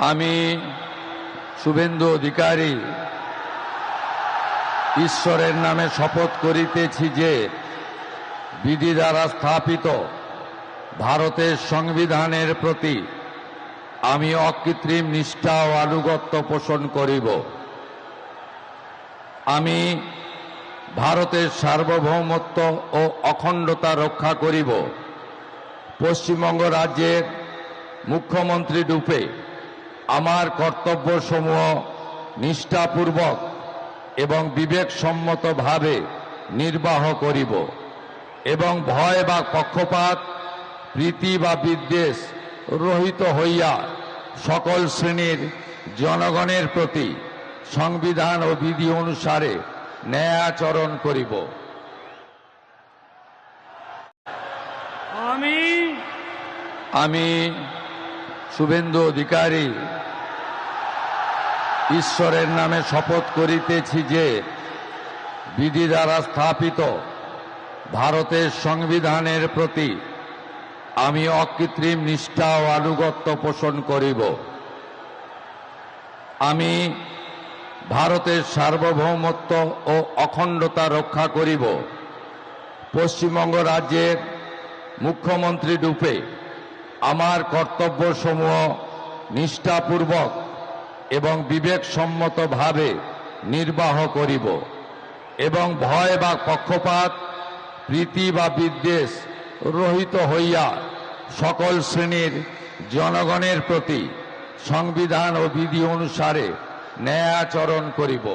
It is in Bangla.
আমি শুভেন্দু অধিকারী ঈশ্বরের নামে শপথ করিতেছি যে বিধি দ্বারা স্থাপিত ভারতের সংবিধানের প্রতি আমি অকৃত্রিম নিষ্ঠা ও আনুগত্য পোষণ করিব। আমি ভারতের সার্বভৌমত্ব ও অখণ্ডতা রক্ষা করিব। পশ্চিমবঙ্গ রাজ্যের মুখ্যমন্ত্রী রূপে আমার কর্তব্যসমূহ নিষ্ঠাপূর্বক এবং বিবেকসম্মতভাবে নির্বাহ করিব এবং ভয় বা পক্ষপাত, প্রীতি বা বিদ্বেষ রহিত হইয়া সকল শ্রেণীর জনগণের প্রতি সংবিধান ও বিধি অনুসারে ন্যায় আচরণ করিব। আমি শুভেন্দু অধিকারী ঈশ্বরের নামে শপথ করিতেছি যে বিধি দ্বারা স্থাপিত ভারতের সংবিধানের প্রতি আমি অকৃত্রিম নিষ্ঠা ও আনুগত্য পোষণ করিব। আমি ভারতের সার্বভৌমত্ব ও অখণ্ডতা রক্ষা করিব। পশ্চিমবঙ্গ রাজ্যের মুখ্যমন্ত্রী রূপে আমার কর্তব্যসমূহ নিষ্ঠাপূর্বক এবং বিবেকসম্মতভাবে নির্বাহ করিব এবং ভয় বা পক্ষপাত, প্রীতি বা বিদ্বেষ রহিত হইয়া সকল শ্রেণীর জনগণের প্রতি সংবিধান ও বিধি অনুসারে ন্যায় আচরণ করিব।